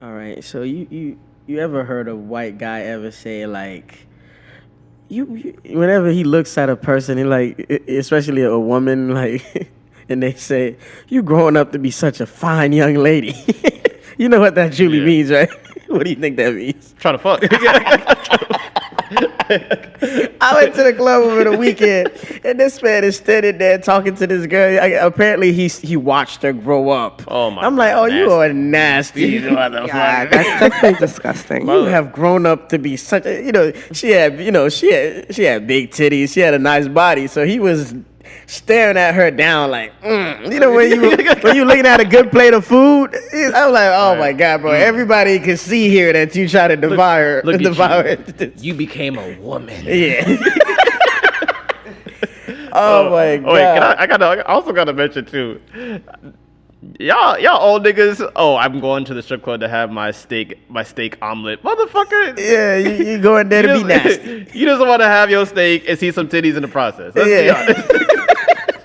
All right. So you ever heard a white guy ever say like, you whenever he looks at a person, he like, especially a woman, like, and they say, "You growing up to be such a fine young lady." You know what that truly means, right? What do you think that means? Trying to fuck. I went to the club over the weekend, and this man is standing there talking to this girl. Apparently, he watched her grow up. Oh my! I'm like, oh, you are nasty motherfucker. Yeah, that's definitely disgusting. You have grown up to be such a, she had big titties, she had a nice body, so he was staring at her down like, when you looking at a good plate of food, I was like, oh my God, bro, everybody can see here that you try to devour it. You became a woman. Yeah. Oh my God. Wait, I also gotta mention too. Y'all old niggas. Oh, I'm going to the strip club to have my steak omelet, motherfucker. Yeah, you going there to be nasty. You just want to have your steak and see some titties in the process. Let's be honest.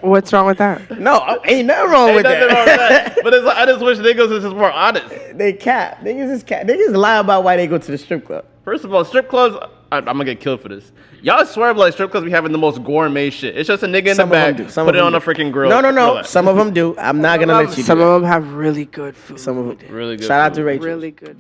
What's wrong with that? No, ain't nothing wrong with that. But I just wish niggas was just more honest. They cap. Niggas is cap. Niggas lie about why they go to the strip club. First of all, strip clubs. I'm gonna get killed for this. Y'all swear like strip clubs be having the most gourmet shit. It's just a nigga in the back, put it on a freaking grill. No. Some of them do. I'm not gonna let you do Some of them have really good food. Some of them really good. Shout out to Rachel. Really good.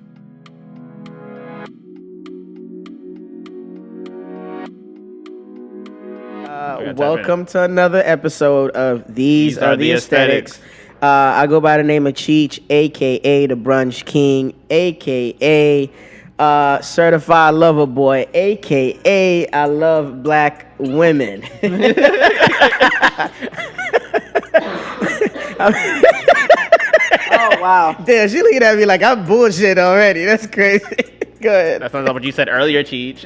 Welcome to another episode of These Are the Aesthetics. I go by the name of Cheech, a.k.a. the Brunch King, a.k.a. Certified Lover Boy, a.k.a. I love black women. Oh, wow. Damn, she looking at me like I'm bullshit already. That's crazy. Go ahead. That sounds like what you said earlier, Cheech.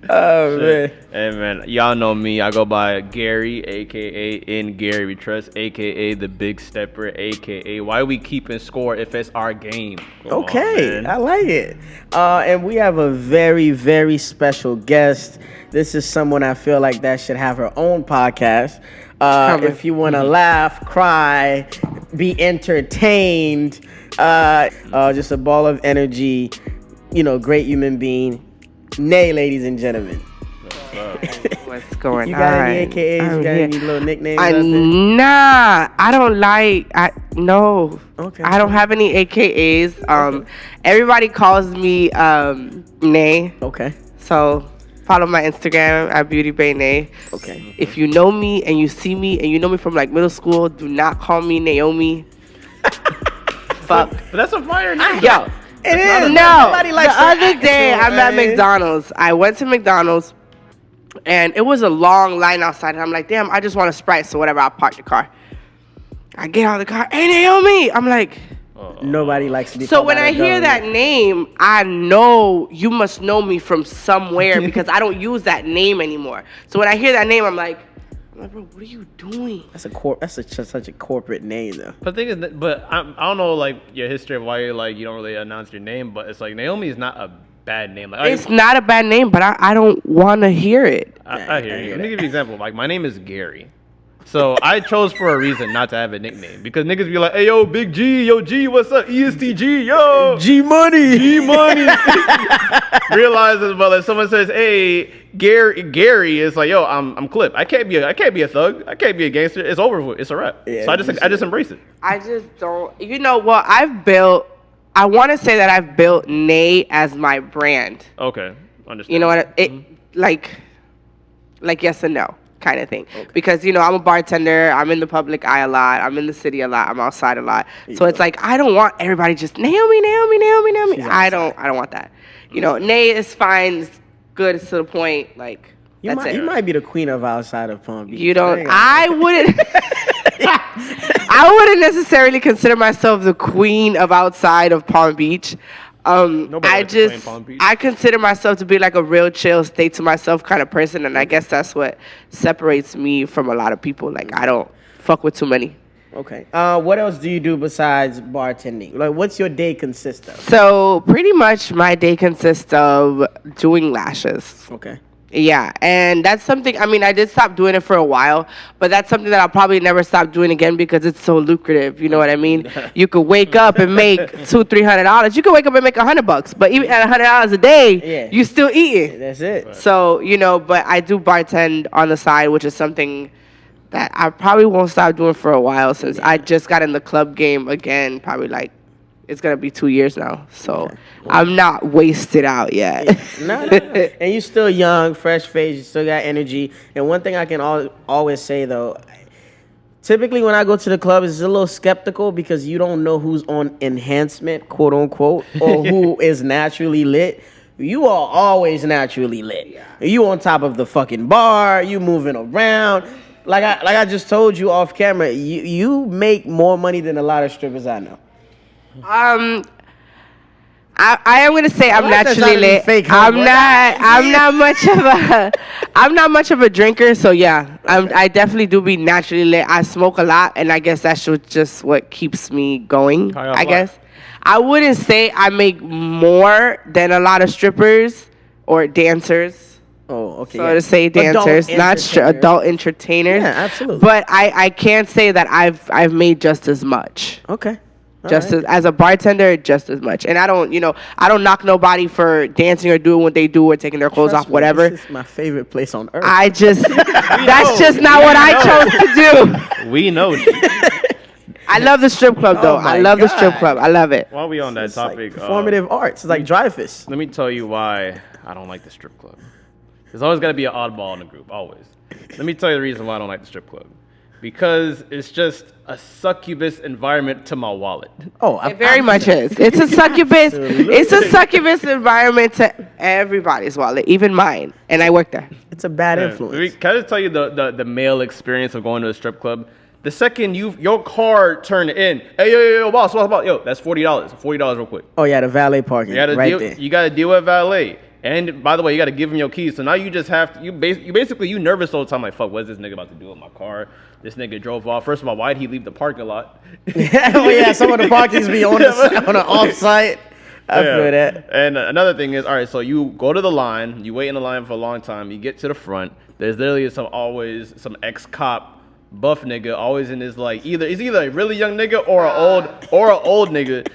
Oh, man. Hey, man. Y'all know me. I go by Gary, a.k.a. In Gary We Trust, a.k.a. The Big Stepper, a.k.a. Why We Keeping Score If It's Our Game. Okay, I like it. And we have a very, very special guest. This is someone I feel like that should have her own podcast. If you want to laugh, cry, be entertained, just a ball of energy, great human being. Nay, ladies and gentlemen. What's going on? You got any AKAs? You got any little nicknames? Nah, I don't like. No. Okay. I don't have any AKAs. Okay. Everybody calls me Nay. Okay. So follow my Instagram at BeautyBayNay. Okay. If you know me and you see me and you know me from like middle school, do not call me Naomi. Fuck. But that's a fire name. Yo. It is. No, Nobody likes the other day I'm at McDonald's. I went to McDonald's, and it was a long line outside. And I'm like, damn, I just want a Sprite. So whatever, I'll park the car. I get out of the car. Hey, Naomi. I'm like, nobody likes to be. So when I hear that name, I know you must know me from somewhere because I don't use that name anymore. So when I hear that name, I'm like, bro, what are you doing? That's such a corporate name, though. But the thing is, I don't know like your history of why you're like you don't really announce your name, but it's like Naomi is not a bad name. Like, It's not a bad name, but I don't want to hear it. I hear you. Let me give you an example. Like my name is Gary. So I chose for a reason not to have a nickname because niggas be like, hey yo, Big G, yo G, what's up? ESTG, yo G Money. Realizes, but if someone says, hey, Gary, it's like, yo, I'm Clip. I can't be a thug. I can't be a gangster. It's over with. It's a wrap. Yeah, so I just embrace it. I just don't. I want to say that I've built Nay as my brand. Okay, understand. You know what? Like yes and no kind of thing. Okay. Because, I'm a bartender. I'm in the public eye a lot. I'm in the city a lot. I'm outside a lot. So it's like, I don't want everybody just Naomi. I don't want that. Nay is fine. It's good. It's to the point. Like, you might be the queen of outside of Palm Beach. I wouldn't necessarily consider myself the queen of outside of Palm Beach. I consider myself to be like a real chill, stay to myself kind of person, and I guess that's what separates me from a lot of people. Like, I don't fuck with too many. Okay. What else do you do besides bartending? Like, what's your day consist of? So, pretty much my day consists of doing lashes. Okay. Yeah, and that's something, I mean, I did stop doing it for a while, but that's something that I'll probably never stop doing again because it's so lucrative. You know what I mean? You could wake up and make $200-$300. You could wake up and make $100, but even at $100 a day, you still eating. That's it. Right. So, you know, but I do bartend on the side, which is something that I probably won't stop doing for a while since I just got in the club game again, probably like, it's going to be 2 years now. So I'm not wasted out yet. No. And you're still young, fresh face. You still got energy. And one thing I can always say, though, typically when I go to the club, it's a little skeptical because you don't know who's on enhancement, quote unquote, or who is naturally lit. You are always naturally lit. Yeah. You on top of the fucking bar. You moving around. Like I just told you off camera, you make more money than a lot of strippers I know. I am gonna say I'm naturally lit. I'm not much of a drinker, so yeah, I definitely do be naturally lit. I smoke a lot, and I guess that's just what keeps me going. I guess I wouldn't say I make more than a lot of strippers or dancers. Oh, okay. So to say dancers, not adult entertainers. Yeah, absolutely. But I can't say that I've made just as much. Okay. As a bartender, just as much. And I don't knock nobody for dancing or doing what they do or taking their clothes off, whatever. This is my favorite place on earth. That's just not what I chose to do. We know. I love the strip club, though. I love the strip club. I love it. While we on that topic, like performative arts. It's like Dreyfus. Let me tell you why I don't like the strip club. There's always got to be an oddball in the group, always. Let me tell you the reason why I don't like the strip club. Because it's just a succubus environment to my wallet. Oh, it very much is. It's a succubus. It's a succubus environment to everybody's wallet, even mine. And I work there. It's a bad influence. Can I just tell you the male experience of going to a strip club? The second your card turned in, hey yo boss, yo, that's $40. $40 real quick. Oh yeah, the valet parking. You got to deal with valet. And by the way, you got to give him your keys. So now you just have to, you nervous all the time. Like, fuck, what's this nigga about to do with my car? This nigga drove off. First of all, why'd he leave the parking lot? Oh yeah, some of the parkings be on the off-site. I feel that. And another thing is, all right, so you go to the line, you wait in the line for a long time, you get to the front. There's literally always some ex-cop buff nigga always in his like either a really young nigga or an old nigga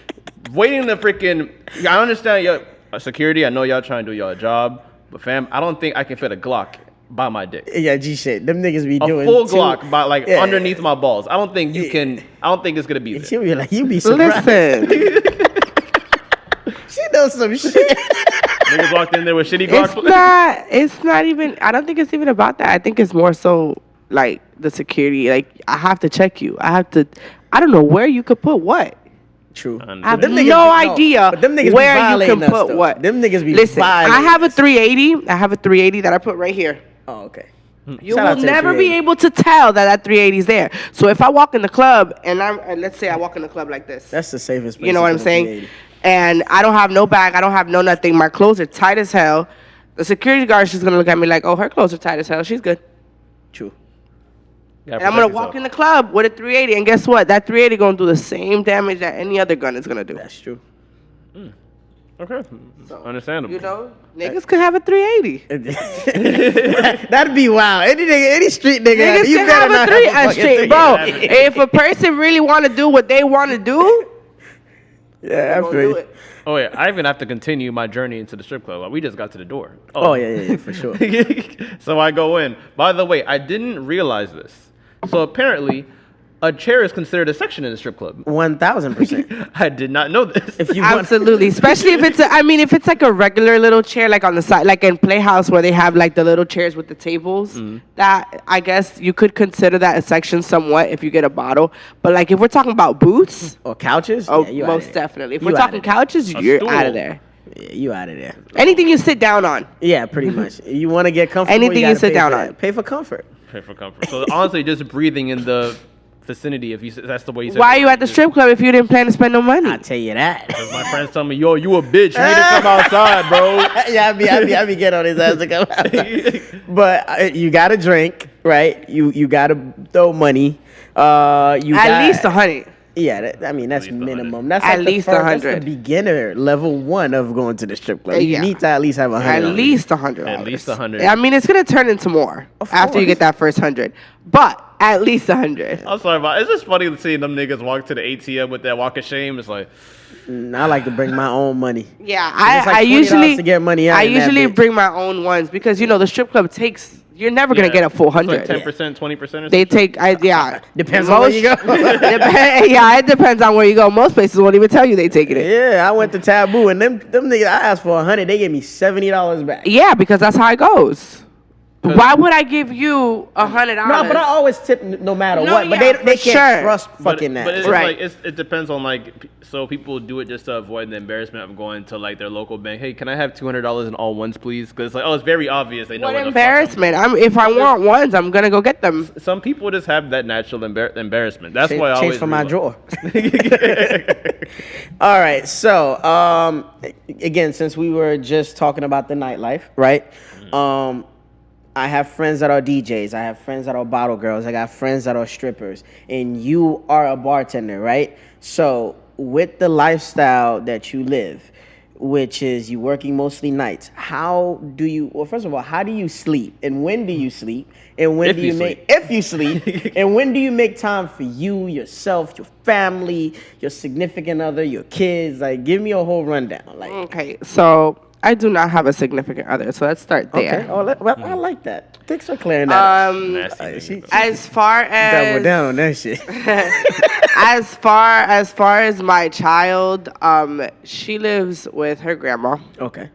waiting to freaking. I understand your security. I know y'all trying to do y'all job, but fam, I don't think I can fit a Glock by my dick. Yeah, G shit. Them niggas be doing a full Glock by underneath my balls. I don't think you can. I don't think it's gonna be there. Be like, you be surprised. Listen. She knows some shit. Niggas walked in there with shitty Glocks. It's not even. I don't think it's even about that. I think it's more so like the security. Like I have to check you. I don't know where you could put what. True. I have no idea where you can put what. Them niggas be Listen, I have a 380. I have a 380 that I put right here. Oh, okay. You will never be able to tell that 380 is there. So if I walk in the club and let's say I walk in the club like this. That's the safest place. You know what I'm saying? And I don't have no bag. I don't have no nothing. My clothes are tight as hell. The security guard is just going to look at me like, oh, her clothes are tight as hell. She's good. True. And I'm going to walk in the club with a 380. And guess what? That 380 going to do the same damage that any other gun is going to do. That's true. Okay. So, understandable. You know, niggas could have a 380. That'd be wild. Any street nigga. Niggas you can have a street. Bro, if a person really want to do what they want to do, yeah, I feel you. Oh yeah, I even have to continue my journey into the strip club. We just got to the door. Oh yeah, for sure. So I go in. By the way, I didn't realize this. So apparently, a chair is considered a section in the strip club. 1000%. I did not know this. Absolutely, especially if it's if it's like a regular little chair, like on the side, like in Playhouse where they have like the little chairs with the tables. That I guess you could consider that a section somewhat if you get a bottle. But like if we're talking about booths or couches, most definitely. If we're talking couches, you're out of there. Yeah, you out of there. Anything you sit down on. Yeah, pretty much. You want to get comfortable. Anything you sit down on. Pay for comfort. Pay for comfort. So honestly, just breathing in the vicinity, that's the way you said. Why are you at the strip club if you didn't plan to spend no money? I'll tell you that. Because my friends tell me, yo, you a bitch. You need to come outside, bro. Yeah, I be getting on his ass to come outside. But you got to drink, right? You got to throw money. At least $100. Yeah, that's least minimum. That's At like least that's 100. the beginner level 1 of going to the strip club. You Yeah. need to at least have $100. At least $100. At least 100. I mean, it's gonna turn into more after you course. get that first 100, but at least 100. I'm sorry, but it's just funny seeing them niggas walk to the ATM with that walk of shame. It's like, I like to bring my own money. Yeah, It's like I $20 usually to get money out I in that usually bitch. bring my own ones because the strip club takes. You're never gonna get a full 100. 10%, 20% or They something. take, yeah. Depends on where you go. Yeah, it depends on where you go. Most places won't even tell you they taking it. Yeah, I went to Taboo and them niggas. I asked for 100. They gave me $70 back. Yeah, because that's how it goes. Why would I give you $100? No, but I always tip no matter No, what. But yeah, they for can't sure. trust fucking But that. it's Right. like it depends on so people do it just to avoid the embarrassment of going to like their local bank. Hey, can I have $200 in all ones, please? Because it's like, oh, it's very obvious. They know What where the embarrassment? If I want ones, I'm gonna go get them. Some people just have that natural embarrassment. That's why I Change always from my realize- drawer. All right, so again, since we were just talking about the nightlife, right? I have friends that are DJs. I have friends that are bottle girls. I got friends that are strippers. And you are a bartender, right? So with the lifestyle that you live, which is you working mostly nights, first of all, how do you sleep? And when do you sleep? And when If do you you make, sleep. if you sleep, and when do you make time for you, yourself, your family, your significant other, your kids? Like, give me a whole rundown. Like, Okay, so I do not have a significant other, so let's start there. okay. I like that. Thanks for clearing that up. Nasty niggas. As far Double as down on that shit. as far as my child, she lives with her grandma, Okay.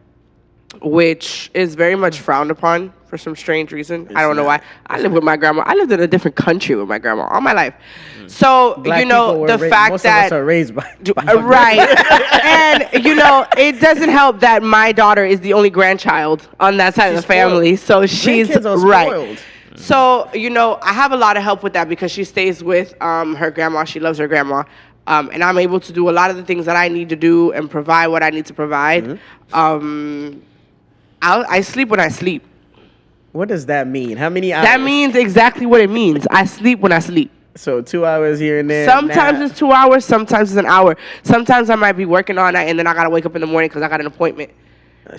which is very much frowned upon for some strange reason. I don't know not. why. I live with my grandma. I lived in a different country with my grandma all my life. So Black people were the raised- fact most that of us are raised by right, and it doesn't help that my daughter is the only grandchild on that side of the She's spoiled. family. So she's Grandkids are right. spoiled. So I have a lot of help with that because she stays with her grandma. She loves her grandma. And I'm able to do a lot of the things that I need to do and provide what I need to provide. I sleep when I sleep. What does that mean? How many hours? That means exactly what it means. I sleep when I sleep. So 2 hours here and there. Sometimes nap. it's 2 hours, sometimes it's an hour. Sometimes I might be working all night and then I gotta wake up in the morning because I got an appointment.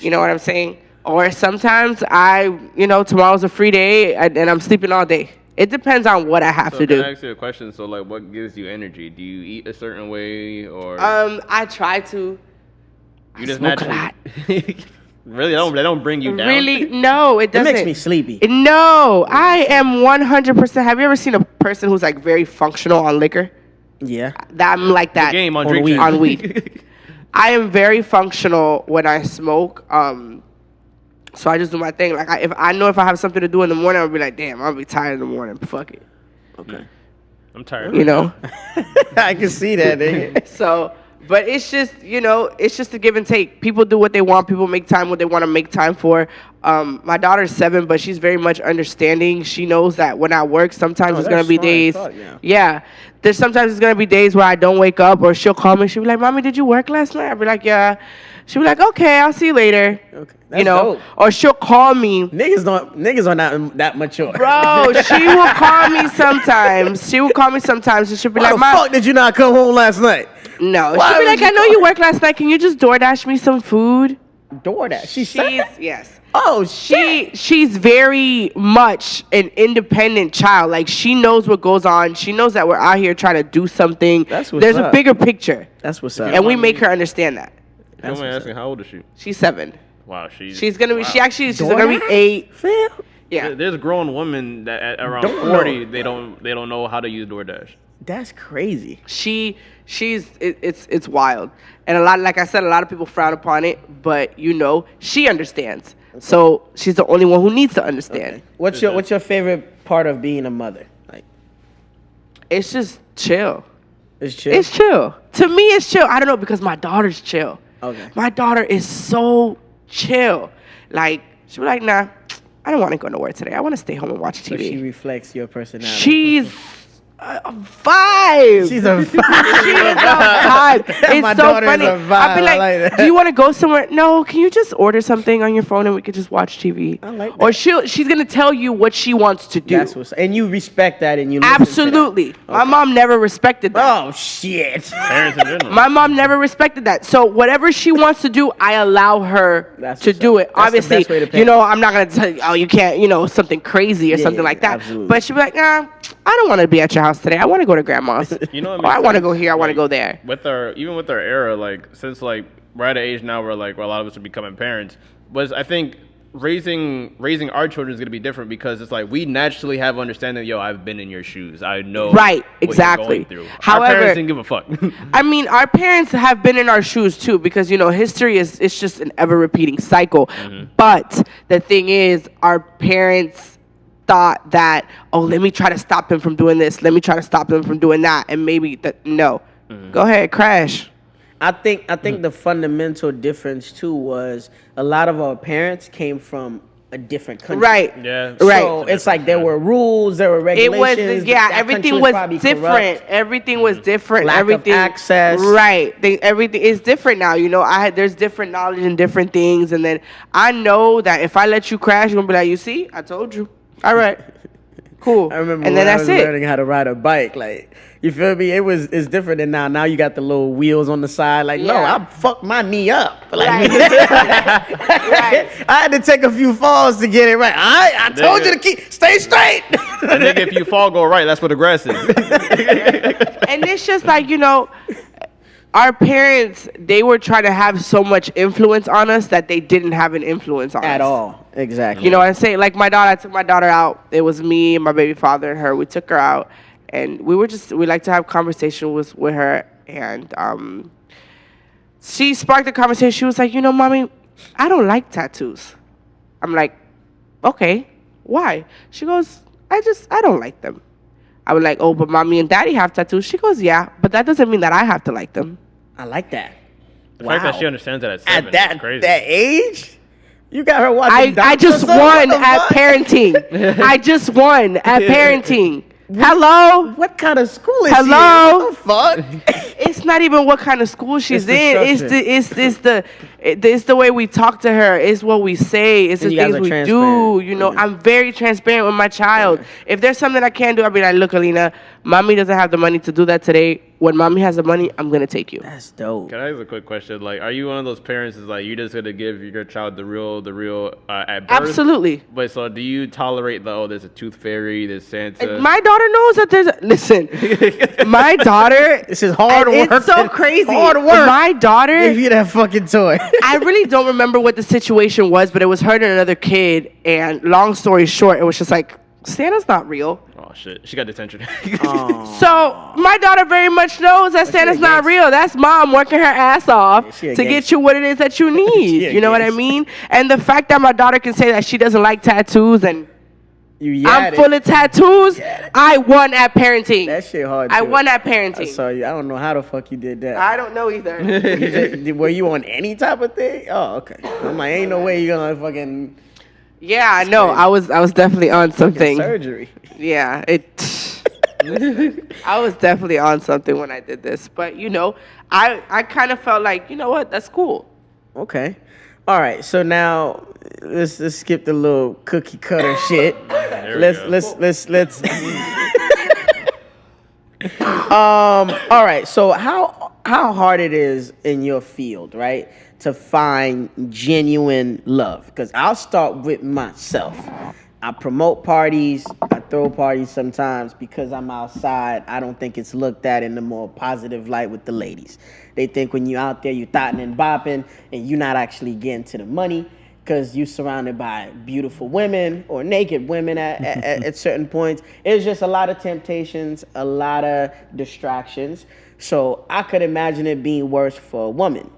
You know what I'm saying? Or sometimes tomorrow's a free day and I'm sleeping all day. It depends on what I have So to can do. I ask you a question? So like, what gives you energy? Do you eat a certain way or I try to. you just smoke a naturally? Really, they don't bring you down. Really? No, it It doesn't. makes me sleepy. No, I am 100%. Have you ever seen a person who's like very functional on liquor? Yeah. I'm like that. Game on On drink weed. champs. On weed. I am very functional when I smoke. So I just do my thing. Like if I have something to do in the morning, I'll be like, damn, I'll be tired in the morning. Fuck it. Okay. I'm tired. You know. I can see that, nigga. So, but it's just it's just a give and take. People do what they want. People make time what they want to make time for. My daughter's 7, but she's very much understanding. She knows that when I work, sometimes it's gonna that's be smart as days. fuck, yeah. Yeah, there's sometimes it's gonna be days where I don't wake up, or she'll call me. She'll be like, "Mommy, did you work last night?" I'll be like, "Yeah." She'll be like, "Okay, I'll see you later." Okay. That's dope. Or she'll call me. Niggas are not that mature. Bro, she will call me sometimes. She will call me sometimes, and she'll be Why like, the "Mom." fuck did you not come home last night? No, Why she'll be would like, you "I know call you worked last night. Can you just DoorDash me some food?" DoorDash. She's sad? Yes. Oh shit. She's very much an independent child. Like she knows what goes on. She knows that we're out here trying to do something. That's what's There's a up. bigger picture, That's what's up. and we make her understand that. I'm only asking, how old is she? She's 7. Wow, She's gonna be. wow. She's gonna be DoorDash? 8. Fam. Yeah. There's grown women that at around Don't 40 know. they don't know how to use DoorDash. That's crazy. It's wild, and like I said, a lot of people frown upon it, but she understands. So she's the only one who needs to understand. What's your favorite part of being a mother? Like, It's just chill. it's chill. It's chill. To me, it's chill. I don't know, because my daughter's chill. Okay. My daughter is so chill. Like, she'll be like, nah, I don't want to go nowhere today. I want to stay home and watch So TV. she reflects your personality. She's Vibe. She's a vibe. She is a vibe. It's My so daughter is funny. a vibe. I'll be I like, like that. do you want to go somewhere? No, can you just order something on your phone and we could just watch TV? I like that. Or she's gonna tell you what she wants to do. That's what's, and you respect that and you listen Absolutely. to that. My mom never respected that. Oh shit. Parents in general. My mom never respected that. So whatever she wants to do, I allow her That's to what's do up. it. That's the Obviously, best way to you know, parent. I'm not gonna tell you, oh, you can't, something crazy or something like that. absolutely. But she'll be like, nah, I don't want to be at your house today. I want to go to grandma's. You know what Or I makes want to sense? go here. I want to Like, go there. Even with our era, like since like we're at an age now where like where a lot of us are becoming parents, was I think raising our children is gonna be different because it's like we naturally have understanding. Yo, I've been in your shoes. I know Right, what you're exactly. going through. However- our parents didn't give a fuck. I mean, our parents have been in our shoes too because history is it's just an ever repeating cycle. But the thing is, our parents thought that, oh, let me try to stop him from doing this. Let me try to stop him from doing that. And maybe no. Go ahead, crash. I think the fundamental difference too was a lot of our parents came from a different country. Right. Yeah. Right. So it's like there were rules, there were It was, regulations. yeah, that everything country was probably different. corrupt. Everything was different. Lack of everything access. Right. Everything is different now. There's different knowledge and different things. And then I know that if I let you crash, you're going to be like, you see, I told you. All right. Cool. I remember and when then I that's was it. learning how to ride a bike. Like, you feel me? It's different than now. Now you got the little wheels on the side. Like, no, Yeah. I fucked my knee up. Like, Right. Right. I had to take a few falls to get it right. I told you to stay straight. I think if you fall, go right. That's where the grass is. And it's just like, our parents, they were trying to have so much influence on us that they didn't have an influence on us. At all. Exactly. You know what I'm saying? Like my daughter, I took my daughter out. It was me, my baby father, and her. We took her out, and we like to have conversation with her. And she sparked the conversation. She was like, Mommy, I don't like tattoos. I'm like, okay, why? She goes, I don't like them. I was like, oh, but Mommy and Daddy have tattoos. She goes, yeah, but that doesn't mean that I have to like them. I like that. The fact that she understands that at 7 At that is crazy. that age, you got her watching. I just Doctor won What the at fuck? parenting. I just won at parenting. Hello? What kind of school is Hello? she in? What the fuck? It's not even what kind of school she's It's the in. structure. It's the way we talk to her. It's what we say. It's And the you guys things are we transparent. do. I'm very transparent with my child. If there's something I can't do, I'll be like, look, Alina, Mommy doesn't have the money to do that today. When Mommy has the money, I'm gonna take you. That's dope. Can I ask a quick question? Like, are you one of those parents that's like you just gonna give your child the real at birth? Absolutely. But so do you tolerate there's a tooth fairy, there's Santa? My daughter knows that listen, my daughter. This is hard and work. It's so crazy. Hard work. My daughter. Give you that fucking toy. I really don't remember what the situation was, but it was her and another kid. And long story short, it was just like, Santa's not real. Oh shit, she got detention. So my daughter very much knows that Santa's not against- real. That's Mom working her ass off she to against- get you what it is that you need. She You know what I against- mean? And the fact that my daughter can say that she doesn't like tattoos and I'm full of tattoos, I won at parenting. That shit hard. I too. won at I parenting. saw you. I don't know how the fuck you did that. I don't know either. Were you on any type of thing? Oh, okay. I'm like, ain't no way you gonna fucking Yeah, I know. crazy. I was definitely on something. surgery. Yeah, I was definitely on something when I did this. But I kind of felt like, you know what, that's cool. Okay. All right. So now let's skip the little cookie cutter shit. There we Let's. All right. So how hard it is in your field, right, to find genuine love? Because I'll start with myself. I promote parties. I throw parties sometimes because I'm outside. I don't think it's looked at in the more positive light with the ladies. They think when you're out there, you're thotting and bopping, and you're not actually getting to the money because you're surrounded by beautiful women or naked women at certain points. It's just a lot of temptations, a lot of distractions. So I could imagine it being worse for a woman.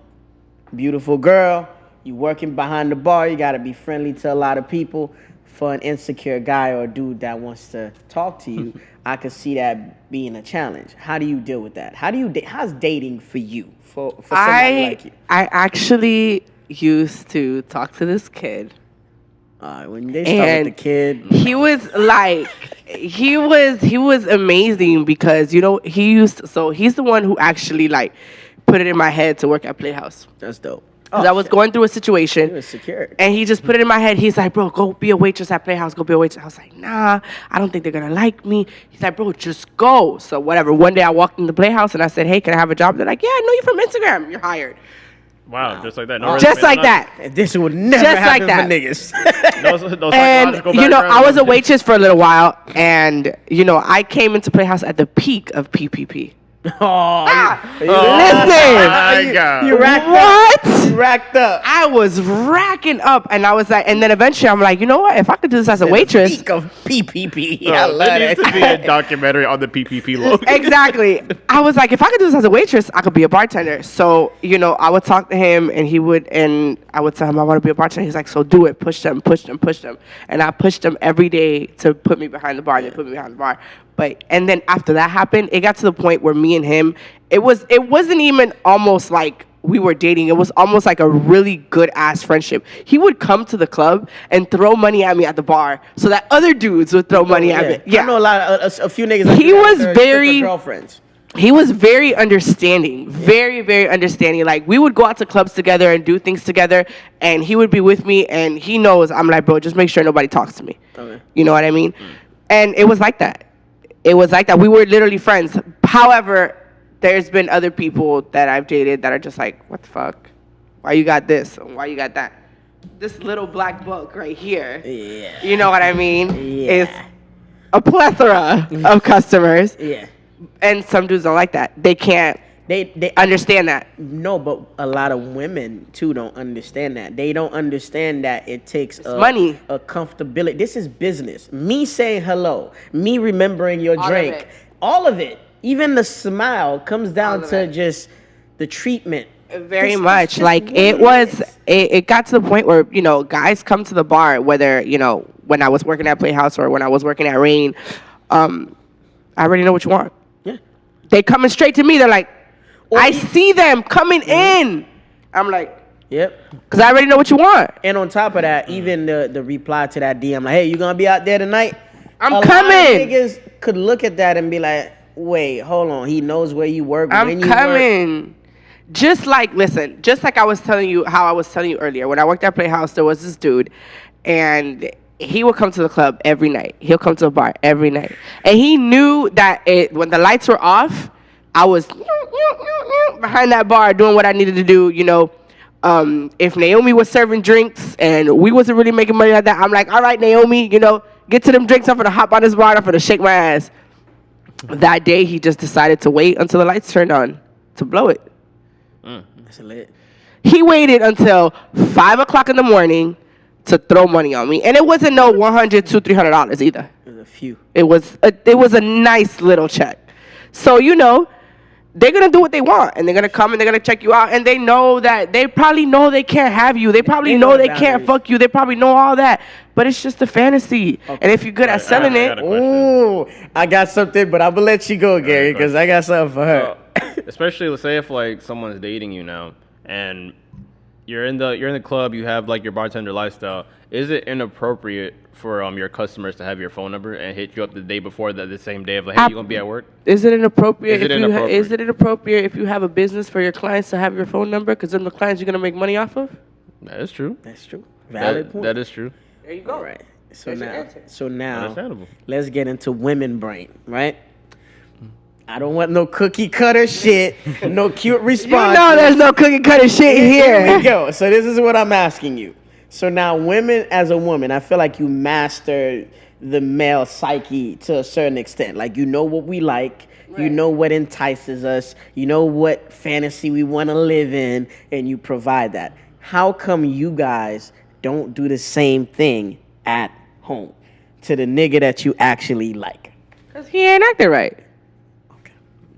Beautiful girl, you working behind the bar, you got to be friendly to a lot of people. For an insecure guy or dude that wants to talk to you, I could see that being a challenge. How do you deal with that? How's dating for you? For somebody like you? I actually used to talk to this kid When they start with the kid, he was like, he was amazing because he's the one who actually like put it in my head to work at Playhouse. That's dope. Because I was going through a situation. He was secured. And he just put it in my head. He's like, bro, go be a waitress at Playhouse. Go be a waitress. I was like, nah, I don't think they're going to like me. He's like, bro, just go. So whatever. One day I walked in the Playhouse and I said, hey, can I have a job? They're like, yeah, I know you from Instagram. You're hired. Wow, just like that. No Just like that. This would never Just happen like for niggas. No And, psychological I was a waitress for a little while. And, I came into Playhouse at the peak of PPP. Listen. my God. You racked What? up. You racked up. I was racking up, and I was like, and then eventually I'm like, you know what? If I could do this as a waitress, Peak of PPP. I There love needs it. to be a documentary on the PPP logo. exactly. I was like, if I could do this as a waitress, I could be a bartender. So, I would talk to him, and I would tell him I want to be a bartender. He's like, so do it. Push them. And I pushed them every day to put me behind the bar. They put me behind the bar. And then after that happened, it got to the point where me and him, it wasn't even almost like we were dating. It was almost like a really good ass friendship. He would come to the club and throw money at me at the bar so that other dudes would throw money at me. Yeah. I know a few niggas. He was that are very- girlfriends. He was very understanding, very, very understanding. Like, we would go out to clubs together and do things together, and he would be with me, and he knows I'm like, bro, just make sure nobody talks to me. Okay. You know what I mean? And it was like that. We were literally friends. However, there's been other people that I've dated that are just like, what the fuck? Why you got this? Why you got that? This little black book right here. Yeah. You know what I mean? Yeah. Is a plethora of customers. Yeah. And some dudes don't like that. They can't They understand that. No, but a lot of women too don't understand that. They don't understand that it takes money, a comfortability. This is business. Me saying hello, me remembering your drink, all of it, even the smile comes down to just the treatment. Very much. Like, it got to the point where, guys come to the bar, whether, when I was working at Playhouse or when I was working at Rain, I already know what you want. Yeah. They coming straight to me. They're like, I see them coming in. I'm like, yep. Because I already know what you want. And on top of that, even the reply to that DM, like, hey, you gonna be out there tonight? I'm coming. Lot of niggas could look at that and be like, wait, hold on. He knows where you work. I'm coming. Just like I was telling you earlier, when I worked at Playhouse, there was this dude, and he would come to the club every night. He'll come to the bar every night. And he knew that when the lights were off, I was behind that bar doing what I needed to do, If Naomi was serving drinks and we wasn't really making money like that, I'm like, all right, Naomi, get to them drinks. I'm going to hop on this bar. I'm going to shake my ass. That day, he just decided to wait until the lights turned on to blow it. That's lit. He waited until 5 o'clock in the morning to throw money on me. And it wasn't no $100, $200, $300 either. It was a few. It was a nice little check. So, they're going to do what they want. And they're going to come and they're going to check you out. And they know that they probably know they can't have you. They probably know they can't fuck you. They probably know all that. But it's just a fantasy. Okay. And if you're good at selling it. Ooh, I got something, but I'm going to let you go, Gary, because I got something for her. Especially, let's say if like someone's dating you now and you're in the club, you have like your bartender lifestyle. Is it inappropriate for your customers to have your phone number and hit you up the day before the same day of like, hey, you gonna be at work? Is it inappropriate? Is it inappropriate if you have a business for your clients to have your phone number? Because then the clients you're gonna make money off of. That is true. That's true. Valid point. That is true. There you go. All right. So now, let's get into women brain, right? I don't want no cookie cutter shit, no cute response. There's no cookie cutter shit here. Here we go. So this is what I'm asking you. So now, women as a woman, I feel like you master the male psyche to a certain extent. Like, you know what we like, right. You know what entices us, you know what fantasy we want to live in, and you provide that. How come you guys don't do the same thing at home to the nigga that you actually like? Because he ain't acting right.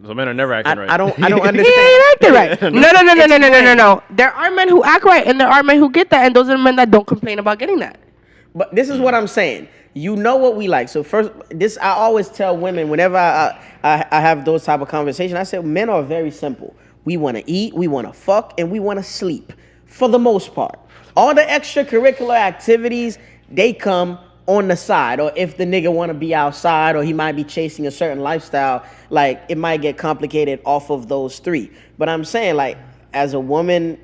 So men are never acting right. I don't understand. He ain't acting right. No. There are men who act right, and there are men who get that, and those are the men that don't complain about getting that. But this is what I'm saying. You know what we like. So first, I always tell women whenever I have those type of conversations, I say men are very simple. We want to eat, we want to fuck, and we want to sleep for the most part. All the extracurricular activities, they come on the side, or if the nigga want to be outside, or he might be chasing a certain lifestyle, like it might get complicated off of those three. But I'm saying, like, as a woman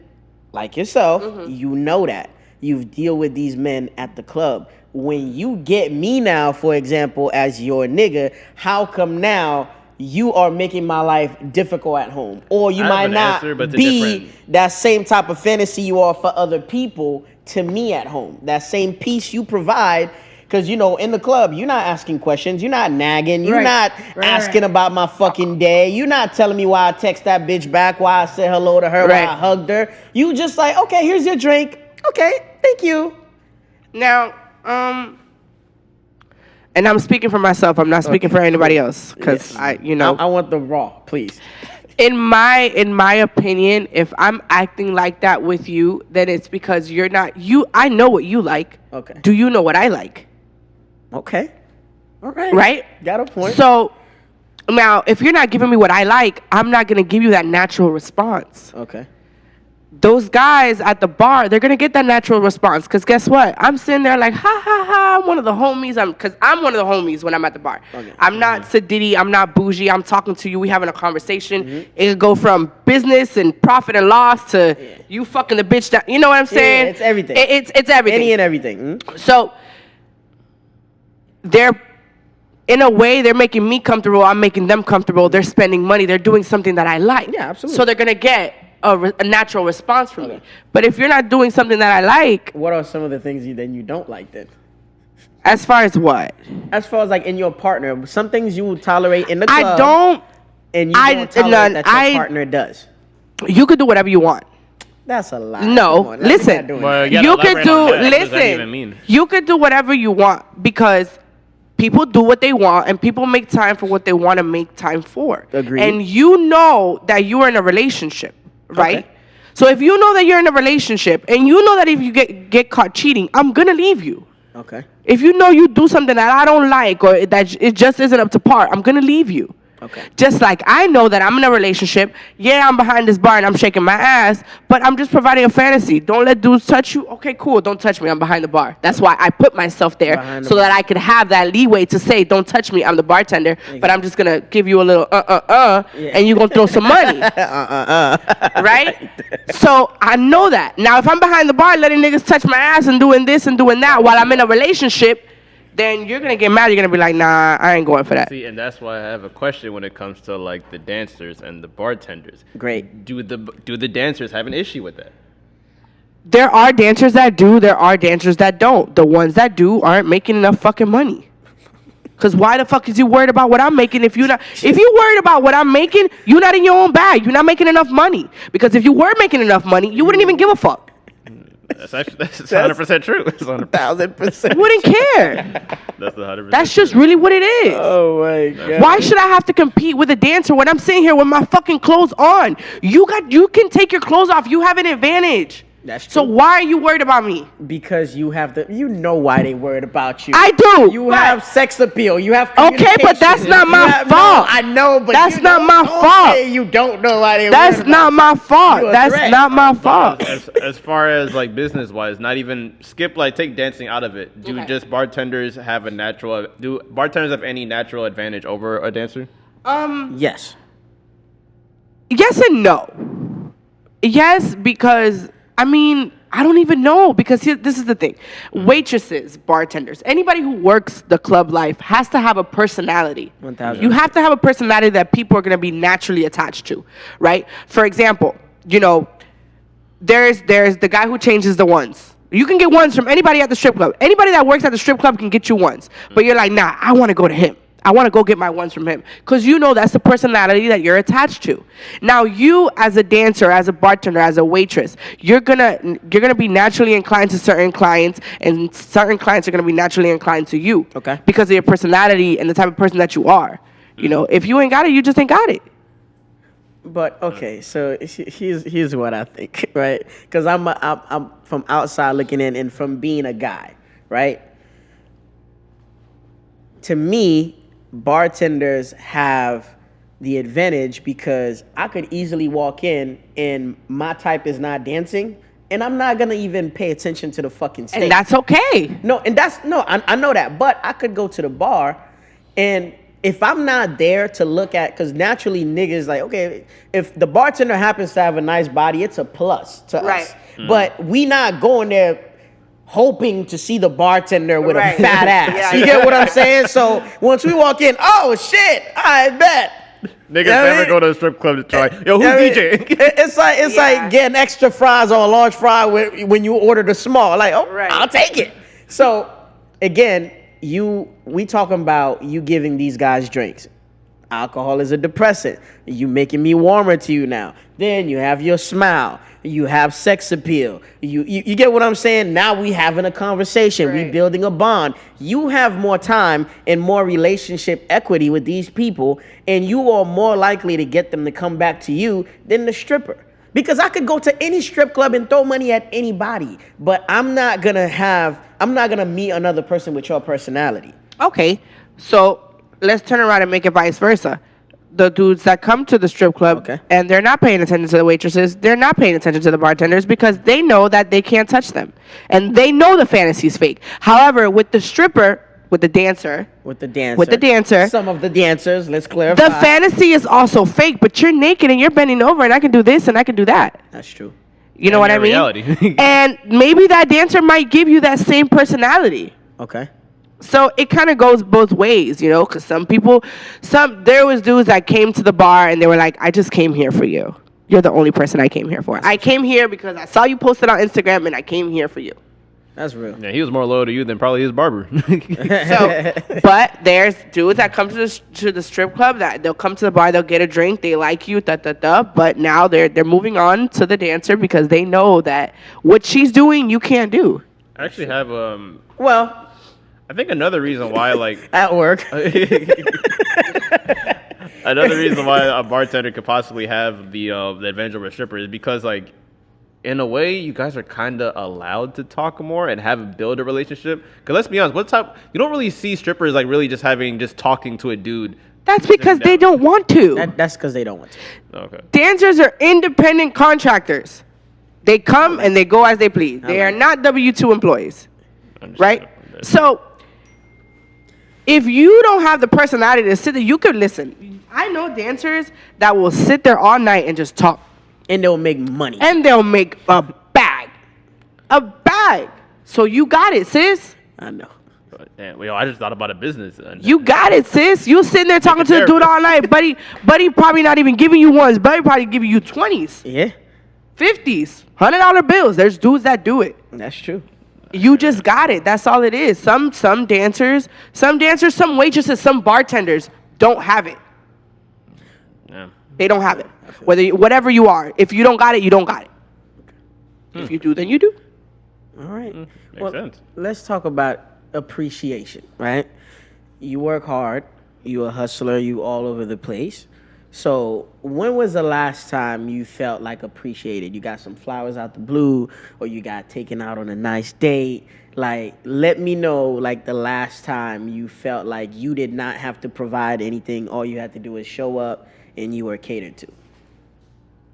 like yourself, you know that you deal with these men at the club. When you get me now, for example, as your nigga, how come now you are making my life difficult at home? Or you might not be that same type of fantasy you are for other people to me at home. That same peace you provide. Because, you know, in the club, you're not asking questions. You're not nagging. You're not asking about my fucking day. You're not telling me why I text that bitch back, why I said hello to her, why I hugged her. You just like, okay, here's your drink. Okay, thank you. Now, and I'm speaking for myself. I'm not speaking for anybody else. Because, I want the raw, please. In my opinion, if I'm acting like that with you, then it's because you're not, I know what you like. Okay. Do you know what I like? Okay. All right. Right? Got a point. So, now, if you're not giving me what I like, I'm not going to give you that natural response. Okay. Those guys at the bar, they're going to get that natural response. Because guess what? I'm sitting there like, ha, ha, ha, I'm one of the homies. Because I'm one of the homies when I'm at the bar. Okay. I'm not sedity. I'm not bougie. I'm talking to you. We having a conversation. It could go from business and profit and loss to you fucking the bitch down. You know what I'm saying? Yeah, it's everything. It's everything. Any and everything. So, in a way, they're making me comfortable. I'm making them comfortable. They're spending money. They're doing something that I like. Yeah, absolutely. So they're going to get a natural response from me. But if you're not doing something that I like... What are some of the things you don't like then? As far as what? As far as like in your partner. Some things you will tolerate in the club. I don't... And you don't tolerate that your partner does. You could do whatever you want. That's a lie. No, listen. You could do... Listen. You could do whatever you want because... People do what they want, and people make time for what they want to make time for. Agreed. And you know that you are in a relationship, right? Okay. So if you know that you're in a relationship, and you know that if you get caught cheating, I'm going to leave you. Okay. If you know you do something that I don't like or that it just isn't up to par, I'm going to leave you. Okay. Just like I know that I'm in a relationship. Yeah, I'm behind this bar and I'm shaking my ass, but I'm just providing a fantasy. Don't let dudes touch you. Okay, cool. Don't touch me. I'm behind the bar. That's why I put myself there so that I could have that leeway to say, don't touch me. I'm the bartender, exactly. But I'm just going to give you a little and you're going to throw some money. Right? So I know that. Now, if I'm behind the bar letting niggas touch my ass and doing this and doing that while I'm in a relationship, then you're going to get mad. You're going to be like, nah, I ain't going for that. See, and that's why I have a question when it comes to, like, the dancers and the bartenders. Great. Do the dancers have an issue with that? There are dancers that do. There are dancers that don't. The ones that do aren't making enough fucking money. Because why the fuck is you worried about what I'm making if you're not... If you're worried about what I'm making, you're not in your own bag. You're not making enough money. Because if you were making enough money, you wouldn't even give a fuck. That's 100% true. That's 1,000%. You wouldn't care. That's 100%. That's just really what it is. Oh my God. Why should I have to compete with a dancer when I'm sitting here with my fucking clothes on? You can take your clothes off. You have an advantage. That's true. So why are you worried about me? Because you know why they worried about you. I do. You have sex appeal. You have okay, but that's not my fault. No, I know, but that's not my fault. You don't know why they. That's not my fault. That's not my fault. As far as like business wise, not even take dancing out of it. Do just bartenders have do bartenders have any natural advantage over a dancer? Yes. Yes and no. Yes, because I mean, I don't even know because this is the thing. Waitresses, bartenders, anybody who works the club life has to have a personality. 1,000. You have to have a personality that people are going to be naturally attached to, right? For example, there's the guy who changes the ones. You can get ones from anybody at the strip club. Anybody that works at the strip club can get you ones. But you're like, nah, I want to go to him. I want to go get my ones from him. Because that's the personality that you're attached to. Now, you as a dancer, as a bartender, as a waitress, you're gonna be naturally inclined to certain clients, and certain clients are going to be naturally inclined to you. Okay. Because of your personality and the type of person that you are. If you ain't got it, you just ain't got it. But okay, so here's what I think, right? Because I'm from outside looking in, and from being a guy, right? To me, bartenders have the advantage because I could easily walk in and my type is not dancing, and I'm not gonna even pay attention to the fucking steak. And that's okay. No, and that's no, I know that, but I could go to the bar, and if I'm not there to look at, because naturally niggas like, okay, if the bartender happens to have a nice body, it's a plus to us. But we not going there hoping to see the bartender with a fat ass. Yeah, you get what I'm saying? So once we walk in, oh shit, I bet. Niggas never go to a strip club to try. Yo, who's DJ? It's like getting extra fries or a large fry when you order the small. Like, I'll take it. So again, we talking about you giving these guys drinks. Alcohol is a depressant. You making me warmer to you now. Then you have your smile. You have sex appeal. You get what I'm saying? Now we having a conversation. We building a bond. You have more time and more relationship equity with these people, and you are more likely to get them to come back to you than the stripper. Because I could go to any strip club and throw money at anybody, but I'm not gonna meet another person with your personality. Okay, so let's turn around and make it vice versa. The dudes that come to the strip club and they're not paying attention to the waitresses, they're not paying attention to the bartenders because they know that they can't touch them. And they know the fantasy's fake. However, with the stripper, with the dancer, some of the dancers, let's clarify. The fantasy is also fake, but you're naked and you're bending over and I can do this and I can do that. That's true. You know what I mean? Reality. And maybe that dancer might give you that same personality. Okay. So it kind of goes both ways, you know, because there was dudes that came to the bar and they were like, I just came here for you. You're the only person I came here for. I came here because I saw you posted on Instagram and I came here for you. That's real. Yeah, he was more loyal to you than probably his barber. But there's dudes that come to the strip club that they'll come to the bar, they'll get a drink, they like you, but now they're moving on to the dancer because they know that what she's doing, you can't do. I actually have well, I think another reason why, like, at work. Another reason why a bartender could possibly have the advantage over a stripper is because, like, in a way, you guys are kind of allowed to talk more and build a relationship. Because let's be honest, you don't really see strippers like really just talking to a dude. That's because they don't want to. That's because they don't want to. Okay. Dancers are independent contractors. They come and they go as they please. They are not W-2 employees, right? So if you don't have the personality to sit there, you could listen. I know dancers that will sit there all night and just talk. And they'll make money. And they'll make a bag. A bag. So you got it, sis. I know. Damn, I just thought about a business. You got it, sis. You sitting there talking to the dude all night. Buddy probably not even giving you ones. Buddy probably giving you 20s. Yeah. 50s. $100 bills. There's dudes that do it. That's true. You just got it. That's all it is. Some dancers, some waitresses, some bartenders don't have it. Yeah. They don't have it. Whatever you are. If you don't got it, you don't got it. If you do, then you do. All right. Makes sense. Let's talk about appreciation, right? You work hard. You a hustler. You all over the place. So when was the last time you felt like appreciated? You got some flowers out the blue, or you got taken out on a nice date? Like, let me know, like, the last time you felt like you did not have to provide anything. All you had to do was show up and you were catered to.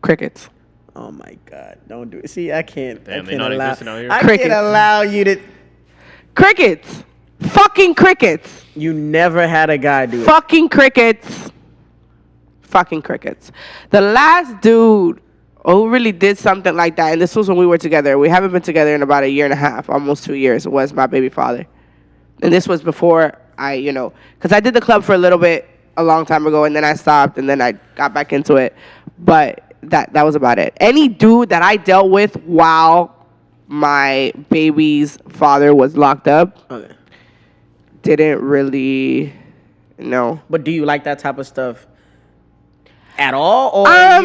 Crickets. Oh my God! Don't do it. See, I can't. Damn, I they not existing out here? I Crickets. can't allow you to. Crickets. Fucking crickets. You never had a guy do it. Fucking crickets. Fucking crickets. The last dude who really did something like that, and this was when we were together. We haven't been together in about 1.5 years, almost 2 years. Was my baby father, and this was before because I did the club for a little bit a long time ago, and then I stopped, and then I got back into it, but. That was about it. Any dude that I dealt with while my baby's father was locked up didn't really know. But do you like that type of stuff at all? Or I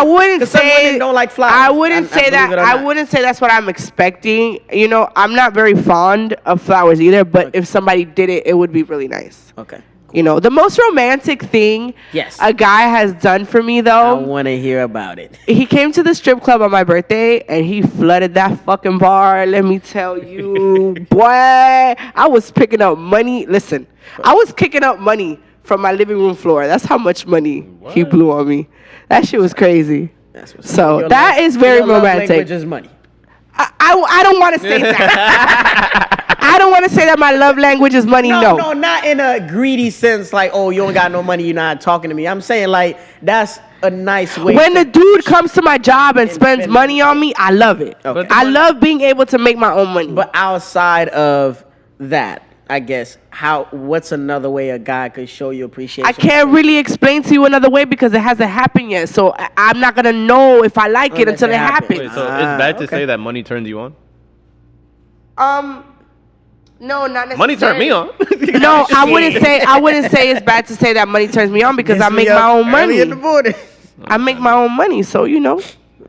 wouldn't say some women don't like flowers. I wouldn't say that. I wouldn't say that's what I'm expecting. You know, I'm not very fond of flowers either. But if somebody did it, it would be really nice. Okay. You know, the most romantic thing a guy has done for me, though. I want to hear about it. He came to the strip club on my birthday, and he flooded that fucking bar. Let me tell you, boy, I was picking up money. Listen, I was kicking up money from my living room floor. That's how much money he blew on me. That shit was crazy. That's what's so that is very romantic. Love language is money. I don't want to say that. I don't want to say that my love language is money. No, not in a greedy sense. Like, oh, you don't got no money, you're not talking to me. I'm saying like that's a nice way. When the dude comes to my job and spends money on me, I love it. Okay. I love being able to make my own money. But outside of that, I guess, what's another way a guy could show you appreciation? I can't really explain to you another way because it hasn't happened yet. So I'm not going to know if I like it until it happens. Wait, so it's bad to say that money turns you on? No, not necessarily. Money turned me on. No, I wouldn't say it's bad to say that money turns me on because I make my own money. In the morning. I make my own money, so you know.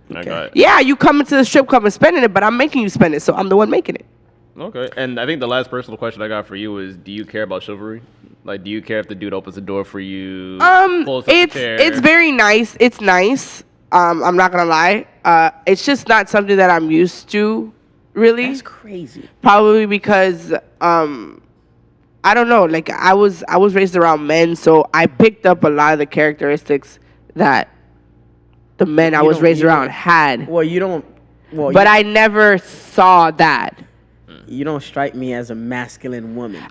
Okay. Yeah, you come into the strip club and spending it, but I'm making you spend it, so I'm the one making it. Okay, and I think the last personal question I got for you is: do you care about chivalry? Like, do you care if the dude opens the door for you? Pulls up the chair? It's very nice. It's nice. I'm not gonna lie. It's just not something that I'm used to, really. That's crazy. Probably because I don't know. Like I was raised around men, so I picked up a lot of the characteristics that the men I was raised around had. Well, you don't. Well, but I never saw that. You don't strike me as a masculine woman.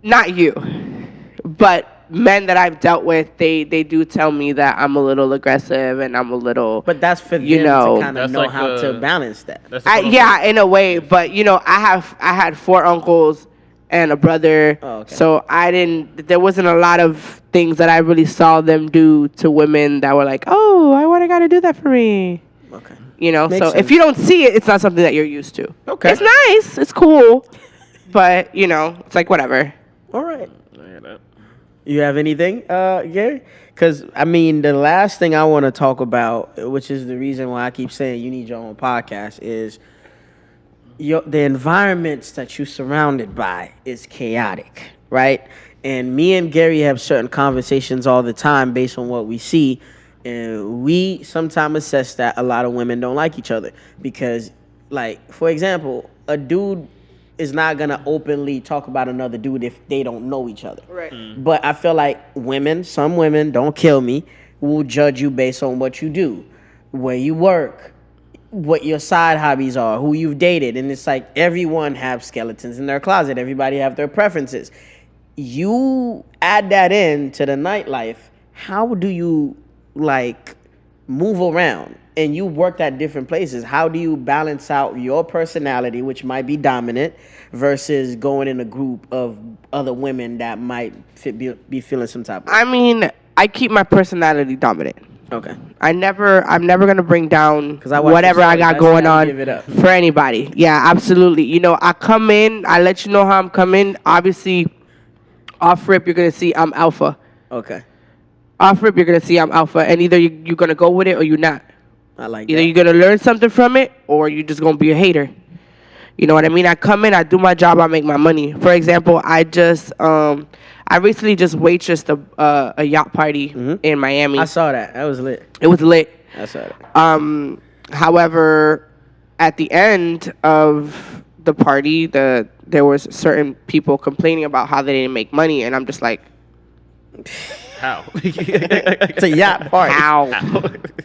Not you, but men that I've dealt with, they do tell me that I'm a little aggressive and I'm a little. But that's for them you know, to kind of know like how to balance that. Yeah, in a way. But you know, I had 4 uncles and a brother, so there wasn't a lot of things that I really saw them do to women that were like, oh, I gotta do that for me. Okay. You know, Makes so sense. if you don't see it, it's not something that you're used to. Okay. It's nice, it's cool, but you know, it's like whatever. All right. I hear that. You have anything, Gary? Because, I mean, the last thing I want to talk about, which is the reason why I keep saying you need your own podcast, is the environments that you're surrounded by is chaotic, right? And me and Gary have certain conversations all the time based on what we see. And we sometimes assess that a lot of women don't like each other. Because, like, for example, a dude is not going to openly talk about another dude if they don't know each other. Right. But I feel like some women, don't kill me, will judge you based on what you do, where you work, what your side hobbies are, who you've dated. And it's like everyone have skeletons in their closet. Everybody have their preferences. You add that in to the nightlife. How do you, like, move around? And you worked at different places. How do you balance out your personality, which might be dominant, versus going in a group of other women that might be feeling some type of... I mean, I keep my personality dominant. Okay. I'm never gonna bring down watch whatever I got going on give it up. for anybody. Yeah, absolutely. You know, I come in, I let you know how I'm coming. Obviously, off rip, you're gonna see I'm alpha. Okay. Off rip, you're gonna see I'm alpha, and either you're gonna go with it or you're not. I like Either that. you're gonna learn something from it or you're just gonna be a hater. You know what I mean? I come in, I do my job, I make my money. For example, I recently just waitressed a yacht party in Miami. I saw that. That was lit. It was lit. I saw that. However, at the end of the party, there was certain people complaining about how they didn't make money, and I'm just like, How? It's a yacht party. how?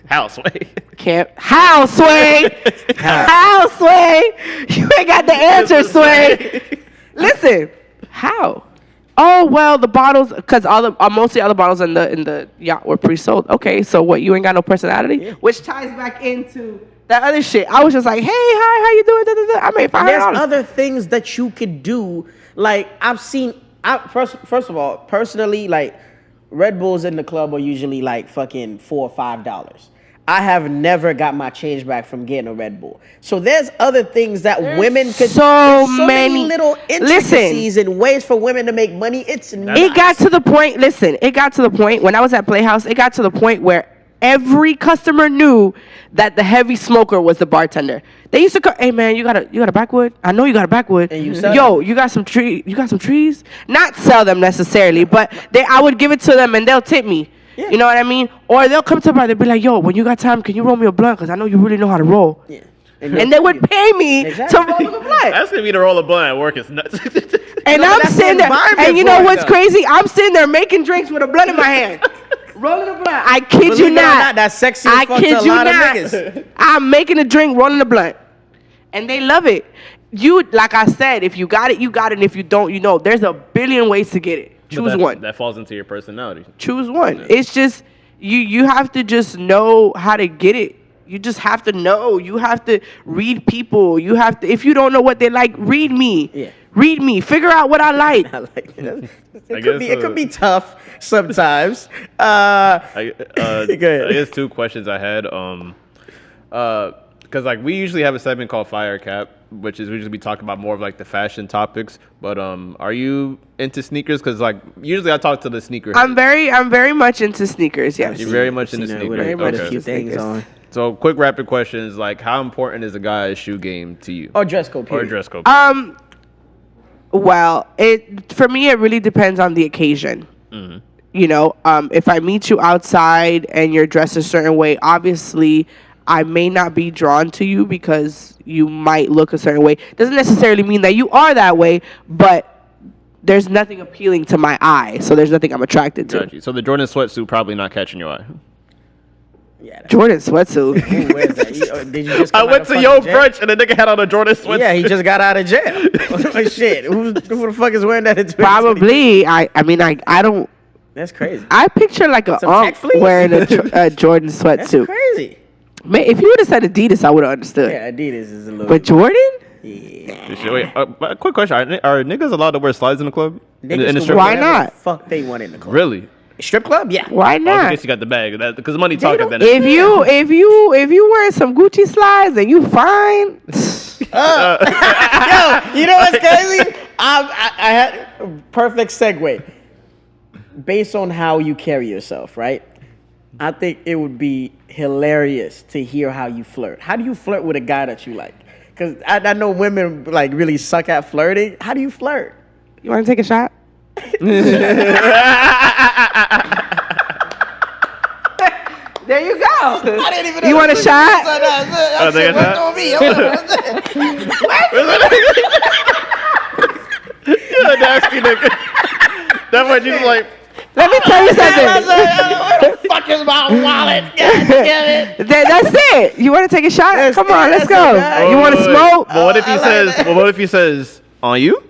How, Sway? How, Sway? How, Sway? You ain't got the answer, Sway. Listen, how? Oh, well, the bottles, because mostly all the bottles in the yacht were pre-sold. Okay, so what, you ain't got no personality? Yeah. Which ties back into that other shit. I was just like, hey, hi, how you doing? Da, da, da. I made $500. There's other things that you could do. Like, I've seen, first of all, personally, like, Red Bulls in the club are usually like fucking $4 or $5. I have never got my change back from getting a Red Bull. So there's other things that women could. So many little intricacies and ways for women to make money. It's nuts. It got to the point. Listen, it got to the point when I was at Playhouse. It got to the point where every customer knew that the heavy smoker was the bartender. They used to go, "Hey man, you got a backwood? I know you got a backwood. And you sell Yo, them. you got some tree? You got some trees? Not sell them necessarily, but I would give it to them and they'll tip me. Yeah. You know what I mean? Or they'll come to me and they'll be like, "Yo, when you got time, can you roll me a blunt? Because I know you really know how to roll." Yeah. And they would pay me to roll them a blunt. That's gonna be to roll a blunt at work. It's nuts. And No, I'm that's sitting the there, environment and you for know it, what's though. crazy? I'm sitting there making drinks with a blunt in my hand, rolling a blunt. I kid Believe you it or not. That's sexy as I fuck to kid a you lot not. of niggas. I'm making a drink, rolling a blunt, and they love it. You, like I said, if you got it, you got it. And if you don't, you know. There's a billion ways to get it. Choose one. That falls into your personality. Choose one. Yeah. It's just you have to just know how to get it. You just have to know. You have to read people. You have to. If you don't know what they like, read me. Yeah. Read me. Figure out what I like. I like it. It could be tough sometimes. I guess two questions I had. Because like we usually have a segment called Fire Cap, which is we usually be talking about more of like the fashion topics. But are you into sneakers? Because like usually I talk to the sneaker. I'm very much into sneakers. Yes. You're very much into sneakers. Very much okay. a few things on. So quick rapid questions like how important is a guy's shoe game to you? Or dress code. Period. Or dress code. Well, for me it really depends on the occasion. Mm-hmm. You know, if I meet you outside and you're dressed a certain way, obviously I may not be drawn to you because you might look a certain way. Doesn't necessarily mean that you are that way, but there's nothing appealing to my eye, so there's nothing I'm attracted to. Gotcha. So the Jordan sweatsuit probably not catching your eye. Yeah, Jordan sweatsuit. Who wears that? Did you just I went to Yo Brunch and the nigga had on a Jordan sweatsuit. Yeah, he just got out of jail. Shit, who the fuck is wearing that? Probably. I don't. That's crazy. I picture like a wearing a Jordan sweatsuit. That's crazy. Man, if you would have said Adidas, I would have understood. Yeah, Adidas is a little. But Jordan? Yeah. Wait, quick question: Are niggas allowed to wear slides in the club? In the strip Why club? not? Fuck, they want in the club. Really? Strip club? Yeah. Why not? I guess you got the bag because money talking. Then if you wearing some Gucci slides and you fine. Yo, you know what's crazy? I had a perfect segue. Based on how you carry yourself, right? I think it would be hilarious to hear how you flirt. How do you flirt with a guy that you like? Because I know women like really suck at flirting. How do you flirt? You want to take a shot? There you go. I didn't even know you want a shot? You're a nasty nigga. That's what you like. Let me tell you something. Where the fuck is my wallet? God damn it. That's it. You want to take a shot? Come on, let's go. You want to smoke? But what if he says, on you?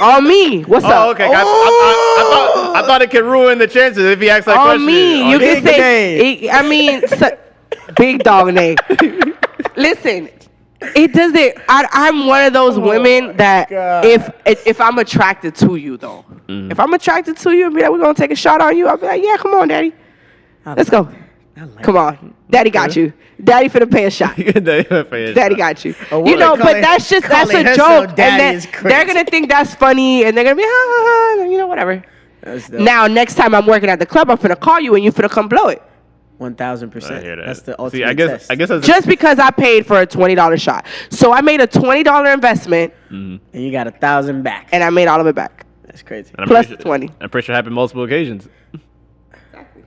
On me. What's up? Oh, okay. I thought it could ruin the chances if he asks that question. On me. You can say, big dog name. Listen, it doesn't. I'm one of those women that if I'm attracted to you, though. Mm-hmm. If I'm attracted to you and be like, we're going to take a shot on you, I'll be like, yeah, come on, daddy. Let's go. Come on. Daddy got you. Daddy finna pay a shot. Daddy got you. You know, but that's a joke. And then they're going to think that's funny and they're going to be, you know, whatever. Now, next time I'm working at the club, I'm finna call you and you finna come blow it. 1,000%. That's the ultimate test. I guess that's just because I paid for a $20 shot. So I made a $20 investment. And you got 1,000 back. And I made all of it back. That's crazy. Plus 20. I'm pretty sure it happened multiple occasions. Exactly.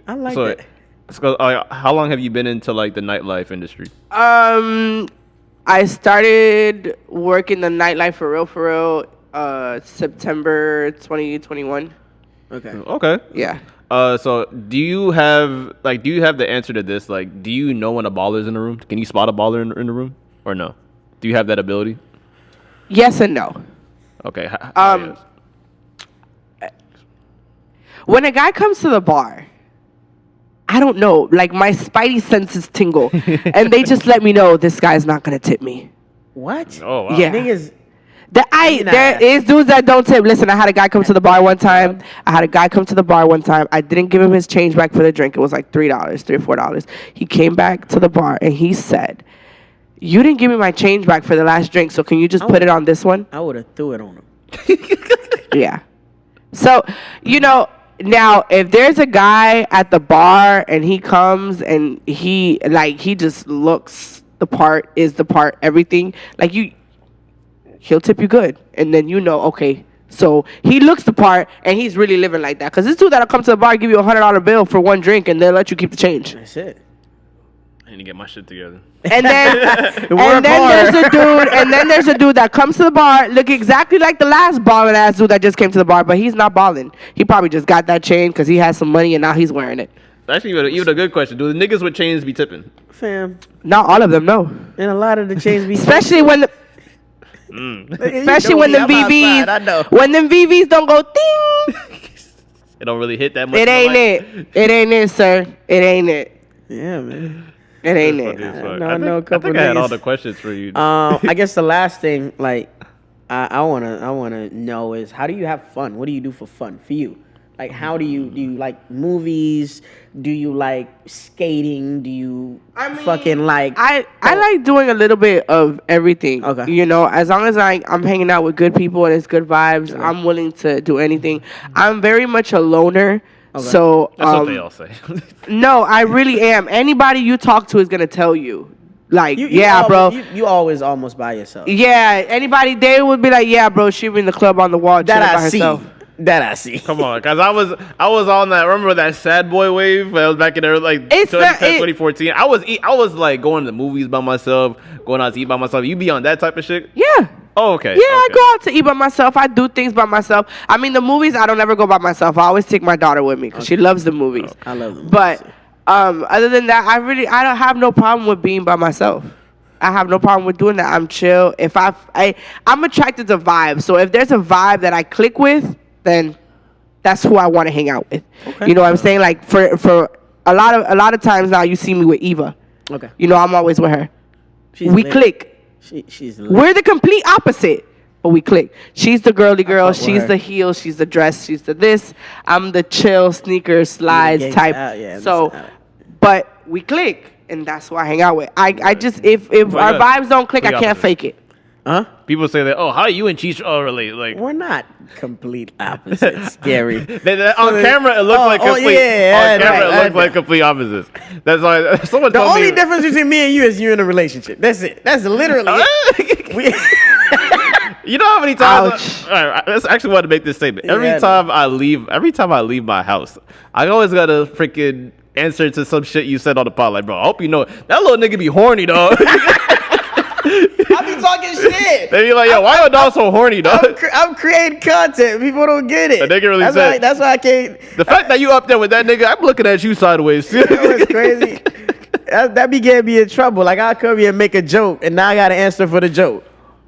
I like that. So, how long have you been into like the nightlife industry? I started working the nightlife for real, September 2021. Okay. Yeah. So do you have the answer to this? Like, do you know when a baller's in the room? Can you spot a baller in the room or no? Do you have that ability? Yes and no. Okay. Yes. When a guy comes to the bar, I don't know, like my spidey senses tingle, and they just let me know this guy's not gonna tip me. What? Oh wow. Yeah. Niggas. There is dudes that don't tip. Listen, I had a guy come to the bar one time. I didn't give him his change back for the drink. It was like $3 or $4. He came back to the bar and he said, "You didn't give me my change back for the last drink, so can you just put it on this one?" I would have threw it on him. Yeah. So, you know, now if there's a guy at the bar and he comes and he just looks the part, is the part, everything, like he'll tip you good. And then you know, okay, so he looks the part and he's really living like that. Because this dude that'll come to the bar, give you $100 bill for one drink and they'll let you keep the change. That's it. I need to get my shit together. And then there's a dude that comes to the bar, look exactly like the last balling ass dude that just came to the bar, but he's not balling. He probably just got that chain because he has some money and now he's wearing it. Actually, even a good question. Do the niggas with chains be tipping? Fam. Not all of them, no. And a lot of the chains be especially when the especially when them VVs don't go ding. It don't really hit that much. It ain't it, sir. It ain't it. Yeah, man. It ain't it. I know a couple I think I had all the questions for you. I guess the last thing, like, I wanna know is, how do you have fun? What do you do for fun for you? Like, how do you like movies? Do you like skating? Do you fucking like? I like doing a little bit of everything. Okay. You know, as long as I'm hanging out with good people and it's good vibes, okay. I'm willing to do anything. I'm very much a loner. Okay. So that's what they all say. No, I really am. Anybody you talk to is gonna tell you. Like, bro. You always almost by yourself. Yeah, anybody, they would be like, yeah, bro, she be in the club on the wall chilling by herself. That I see. Come on, because I was on that. Remember that sad boy wave? I was back in there like 2014. I was like going to the movies by myself, going out to eat by myself. You be on that type of shit? Yeah. Oh, okay. Yeah, I go out to eat by myself. I do things by myself. I mean, the movies, I don't ever go by myself. I always take my daughter with me because she loves the movies. I love them. But other than that, I don't have no problem with being by myself. I have no problem with doing that. I'm chill. If I'm attracted to vibes. So if there's a vibe that I click with, then that's who I want to hang out with. Okay. You know what I'm saying? Like for a lot of times now, you see me with Eva. Okay. You know, I'm always with her. We click. She's we're the complete opposite, but we click. She's the girly girl. She's the heel. She's the dress. She's the this. I'm the chill sneakers slides type. But we click, and that's who I hang out with. I just if our vibes don't click, I can't fake it. Huh? People say that. Oh, how are you and Cheech relate? Like, we're not complete opposites. Scary. On camera, it looks like complete. On camera, it looks like complete opposites. That's why someone told me. The only difference between me and you is you're in a relationship. That's it. That's literally it. You know how many times? I actually want to make this statement. Every time I leave my house, I always gotta freaking answer to some shit you said on the pod. Like, bro, I hope you know that little nigga be horny, dog. I be talking shit. They be like, yo, why your dog so horny, dog? I'm creating content. People don't get it. The nigga really said. That's why I can't. The fact that you up there with that nigga, I'm looking at you sideways. That was crazy. That began me in trouble. Like, I'll come here and make a joke, and now I got to answer for the joke.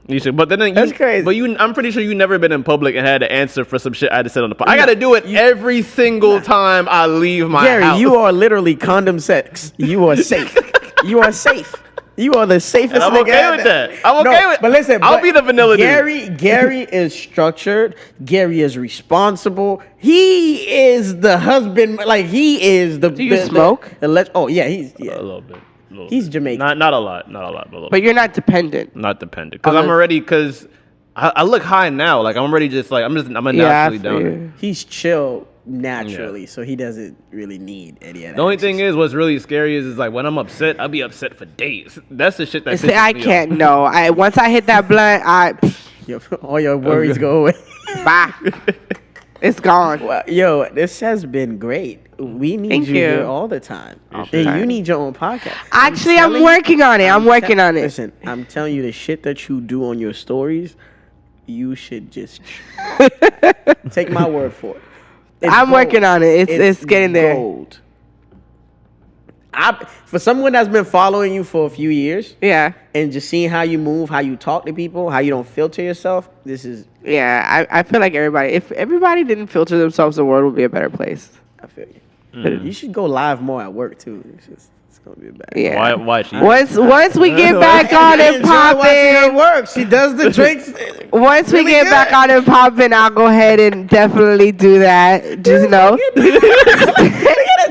You should, but then that's crazy. But I'm pretty sure you never been in public and had to answer for some shit I had to say on the pod. I got to do it every single time I leave my house. Gary, you are literally condom sex. You are safe. You are safe. You are the safest nigga. I'm okay with that. I'm okay with. But listen, I'll be the vanilla dude. Gary is structured. Gary is responsible. He is the husband. Like, he is the. Do you smoke? Oh yeah, he's a little bit. He's Jamaican. Not a lot, but a little. But you're not dependent. Not dependent, because I look high now. Like, I'm already just like I'm a naturally down. He's chill naturally, so he doesn't really need any of that. The only thing is, what's really scary is like when I'm upset, I'll be upset for days. That's the shit that pisses me off. I can't. No, once I hit that blunt, all your worries go away. Bye. It's gone. Well, yo, this has been great. We need you here all the time. And you need your own podcast. Actually, I'm working on it. I'm working on it. Listen, I'm telling you, the shit that you do on your stories, you should just take my word for it. I'm working on it. It's getting there. Gold. For someone that's been following you for a few years, and just seeing how you move, how you talk to people, how you don't filter yourself, this is. Yeah, I feel like if everybody didn't filter themselves, the world would be a better place. I feel you. You should go live more at work too. It's gonna be bad. Yeah. Why? Once we get back on and popping, work. She does the drinks. Once we get back on and popping, I'll go ahead and definitely do that. Just know.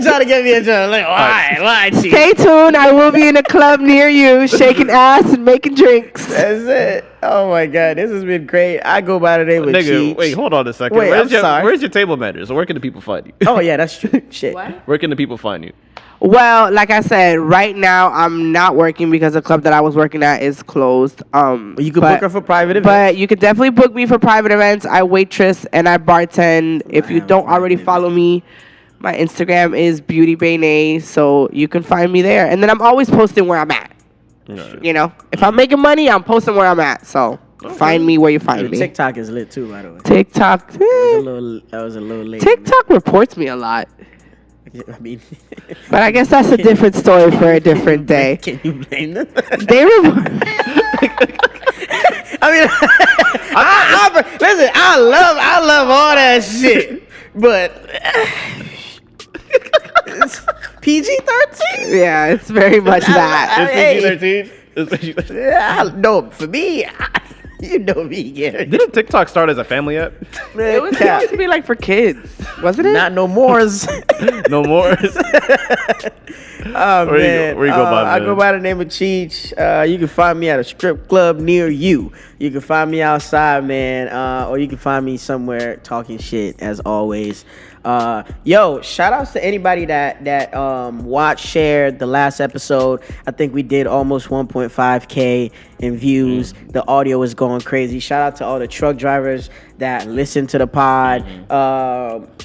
Trying to get me a job. Like, why? Stay tuned. I will be in a club near you, shaking ass and making drinks. That's it. Oh my God, this has been great. I go by the name of Cheech. Wait, hold on a second. Where's your table manners? So where can the people find you? Oh yeah, that's true. Shit. What? Where can the people find you? Well, like I said, right now I'm not working because the club that I was working at is closed. You could book her for private events. But you could definitely book me for private events. I waitress and I bartend. If you don't already follow me, My Instagram is Beauty Bene, so you can find me there. And then I'm always posting where I'm at. You know, if I'm making money, I'm posting where I'm at. So find me where you find me. TikTok is lit too, by the way. TikTok. That was a little late. TikTok reports me a lot. I mean, But I guess that's a different story for a different day. can you blame them? They report. I mean, listen, I love all that shit, but it's PG-13. Yeah, it's very much that. It's PG-13? Yeah, no, for me, you know me, Gary. Didn't TikTok start as a family app? Man, It was supposed to be like for kids, wasn't it? not no more. No more. Oh, man. Where you go by, I man? go by the name of Cheech. You can find me at a strip club near you. You can find me outside, man. Or you can find me somewhere talking shit, as always. Yo, shout outs to anybody that watched, shared the last episode. I think we did almost 1.5K in views. The audio was going crazy. Shout out to all the truck drivers that listen to the pod.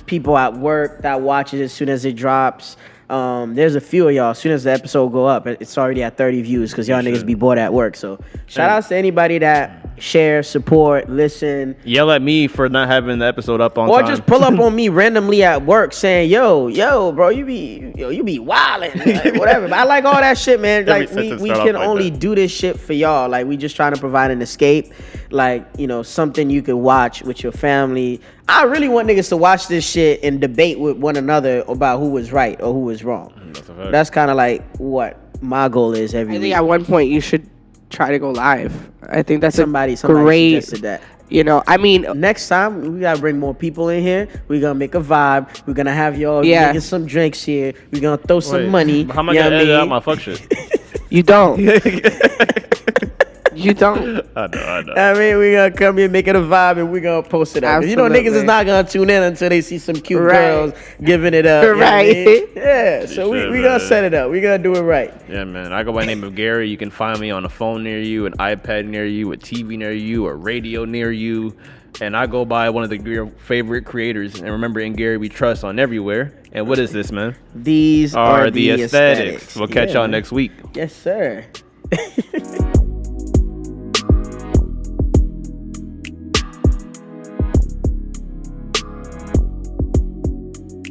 People at work that watch it as soon as it drops. There's a few of y'all. As soon as the episode go up, it's already at 30 views because y'all niggas be bored at work. So shout outs to anybody that share, support, listen. Yell at me for not having the episode up on Or time. just pull up on me randomly at work saying, yo, bro, you be wildin', like, whatever. But I like all that shit, man. Every Like we sentence start can off like only that. do this shit for y'all. Like we just trying to provide an escape, like, you know, something you can watch with your family. I really want niggas to watch this shit and debate with one another about who was right or who was wrong. That's a fact. That's kind of like what my goal is every I week. think at one point you should try to go live. I think that's Somebody a great. suggested that. You know, I mean, Next time we gotta bring more people in here. We're gonna make a vibe. We're gonna have y'all Yeah. making some drinks here. We're gonna throw some Wait, money. How am I you know gonna what edit out mean? my fuck shit? you don't. You don't. I know. I mean, we're gonna come here, make it a vibe, and we're gonna post it up. 'Cause you know, niggas is Absolutely. not gonna tune in until they see some cute Right. girls giving it up. you know what I Right. mean? Yeah. So Shit, we gonna man. set it up. We gonna do it right. Yeah, man. I go by the name of Gary. You can find me on a phone near you, an iPad near you, a TV near you, a radio near you. And I go by one of your favorite creators. And remember, in Gary, we trust on everywhere. And what is this, man? These Are the aesthetics. We'll catch Yeah, y'all man. next week. Yes, sir.